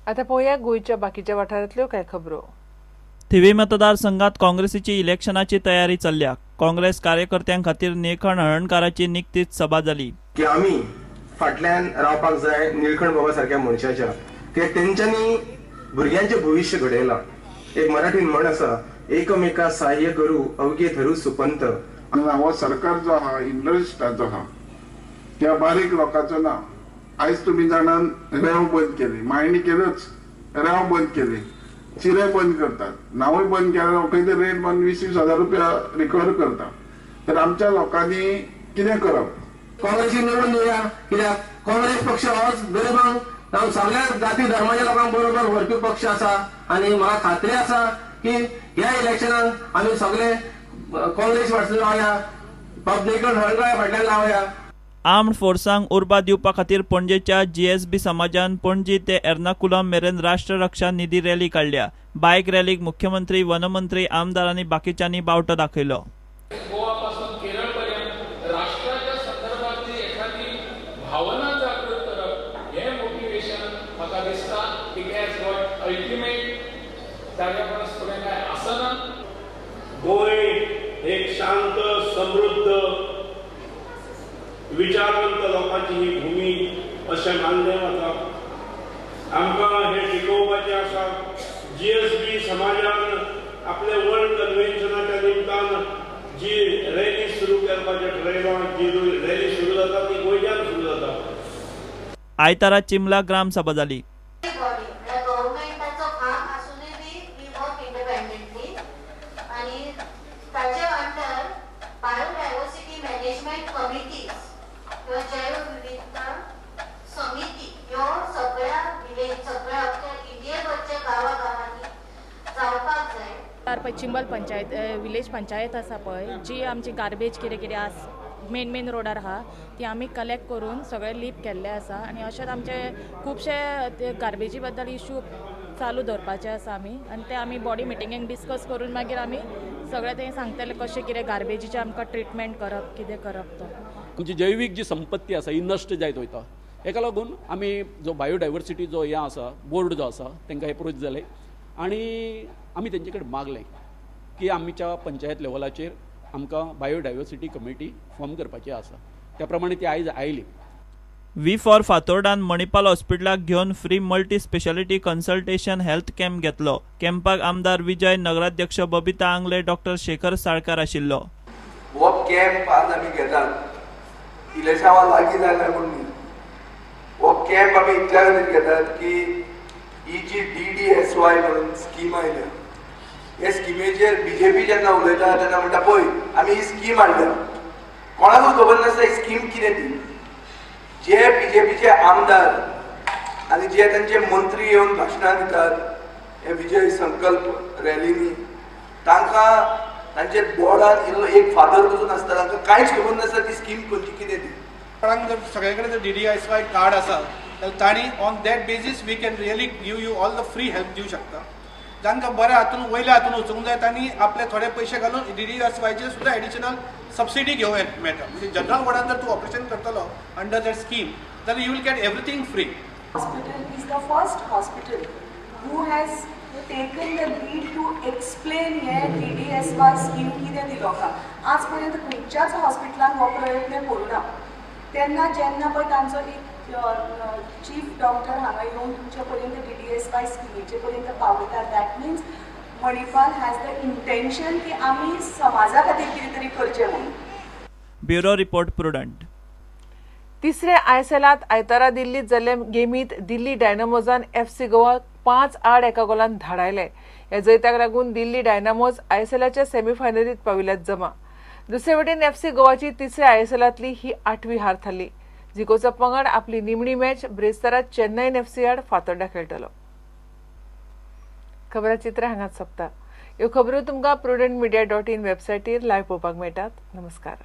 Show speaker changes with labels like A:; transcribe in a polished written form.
A: आता पळोवया गोंयच्या बाकीच्या वाठारांतल्यो कांय खबरो।
B: थिवी मतदारसंघात काँग्रेसीची इलेक्शनाची तयारी चल्ल्या। काँग्रेस कार्यकर्त्यां खातीर नेखण हळणकाराची निकतीच सभा जाली।
C: की आमी फाटल्यान रावपाक जाय निळकंठ बाबा सारख्या मनशाच्या, की तेंच्यांनी भुरग्यांचे भविष्य घडयलां। एक मराठीन म्हण आसा, एकमेका सहाय्य करू अवघे धरू सुपंत।
D: हो सरकार जो आहा इंडस्ट्रीजो आहा त्या बारीक लोकांचो ना। आयज तुम्ही जाणान रेंव बंद केली, मायणी केलंच, रेंव बंद केली, चिरे बंद करतात, नावय बंद केल्यार खंय तरी रेट बंद 20,000 रुपया रिकवर करता। तर आमच्या लोकांनी कितें करप?
E: काँग्रेसी निवडून येया, कित्याक काँग्रेस पक्ष होच गरिबांक सगळ्या जाती धर्माच्या लोकांक बरोबर व्हरपी पक्ष आसा आनी म्हाका खात्री आसा की ह्या इलेक्शनाक आमी सगळे काँग्रेस फाटल्यान लावया, निळकंठ हळणकारा फाटल्यान लावया।
B: आर्म्ड फोर्सांक उर्बा दिवपा खातीर पणजेच्या जीएसबी समाजान पणजी ते एर्नाकुलम मेरेन राष्ट्र रक्षा निधी रॅली काढल्या। बायक रॅलीक मुख्यमंत्री, वनमंत्री, आमदार आनी बाकीच्यांनी बावटो दाखयलो।
F: गोवा पासून केरळ पर्यंत राष्ट्राच्या संदर्भातली एखादी भावना जागृत करप हे मोटिवेशन म्हाका दिसता इट हॅज गॉट अल्टिमेट ताज्या परस फुडें काय आसना।
G: गोंय एक शांत समृद्ध विचारवंत लोकांची ही भूमी अशें मानलें वता। आमकां हे टिकोवपाचें आसा। जीएसबी समाजान आपल्या वर्ल्ड कन्व्हेन्शनाच्या निमतान जी रॅली सुरू करपाचें ठरयलां, जी रॅली सुरू जाता ती गोंयच्यान सुरू जाता।
B: आयतारा चिमला ग्राम सभा जाली।
H: चिंबल पंचायत विलेज पंचायत आसा पळय, जी आमची गार्बेज कितें कितें आसा मेन रोडार आहा ती आमी कलेक्ट करून सगळे लीप केल्ले आसा। आनी अशेंच आमचे खुबशे गार्बेजी बद्दल इश्यू चालू दवरपाचे आसा आमी, आनी ते आमी बॉडी मिटिंगेक डिस्कस करून मागीर आमी सगळे ते सांगतले कशें कितें गार्बेजीचे आमकां ट्रिटमेंट करप, कितें करप तो।
I: आमची जैवीक जी संपत्ती आसा ही नश्ट जायत वयता। हेका लागून आमी जो बायोडायवर्सिटी जो हें आसा बोर्ड जो आसा तांकां एप्रोच जाले आनी आमी तेंचे कडेन मागलें की आमच्या पंचायत लेवलाचेर आमकां बायोडायवर्सिटी कमिटी फॉर्म करपाची आसा। त्या प्रमाणे ती आयज आयली।
B: वी फॉर फातोर्डान मणिपाल हॉस्पिटलाक घेवन free multi speciality consultation health camp घेतलो। कॅम्पाक आमदार विजय, नगराध्यक्ष बबिता आंगले, डॉक्टर शेखर साळकार आशिल्लो।
J: हो कॅम्प आज आमी घेतात इलेक्शनाक लागीं जाल्या म्हणून न्ही। हो कॅम्प आमी इतल्या खातीर घेतात की ही जी DDSY म्हणून स्कीम आयल्या, हे स्किमीचेर बीजेपी जेन्ना उलयता तेन्ना म्हणटा पळय आमी ही स्कीम हाडल्या, कोणाकूच खबर नासता ही स्कीम कितें ती। जे बीजेपीचे आमदार आनी जे तांचे मंत्री येवन भाशणां दितात हे विजय संकल्प रॅलीनी, तांकां तांचे बोर्डान इल्लो एक फादर पसून आसता, तांकां कांयच खबर नासता ती स्कीम खंयची कितें ती।
K: जर सगळे कडेन जर DDSY कार्ड आसा जाल्यार तांणी on that basis we can really give you all the free help दिवंक शकता। जांकां बऱ्या हातून वयल्या हातून वचूंक जाय तांणी आपले थोडे पयशे घालून DDSYचेर सुद्दां एडिशनल सबसिडी घेवंक मेळटा। म्हणजे जनरल वॉर्डान जर तूं ऑपरेशन करतलो अंडर दॅट स्कीम जाल्यार you will get everything free.
L: Hospital is the first hospital who has taken the lead to explain हे DDSY स्कीम कितें ती लोकांक। आज पर्यंत खंयच्याच हॉस्पिटलान हो प्रयत्न करूना। तेन्ना जेन्ना पळय तांचो एक चीफ डॉक्टर हांगा येवन तुमचे पर्यंत DDSY स्किमीचे पर्यंत पावयता, that means Manipal has the intention की आमी समाजा खातीर कितें तरी करचें म्हणून।
B: Bureau report prudent.
A: तिसऱ्या आयएसएलात आयतारा दिल्लीत जाल्ले गेमीत दिल्ली डायनामोजान FC गोवा 5-8 गोलान धाडायले। ह्या जैताक लागून दिल्ली डायनामोज आयएसएलाच्या सेमीफायनलीत पाविल्यात जमा। दुसरे वटेन FC गोवाची तिसऱ्या आयएसएलातली ही 8वी हार थारली। जिकोचो पंगड आपली निमणी मॅच ब्रेस्तारात चेन्नईन FC आड फातोर्डा खेळटलो। खबराचित्र हांगाच सोंपता। ह्यो खबरो तुमकां prudentmedia.in वेबसायटीर लायव्ह पळोवपाक मेळटात। नमस्कार।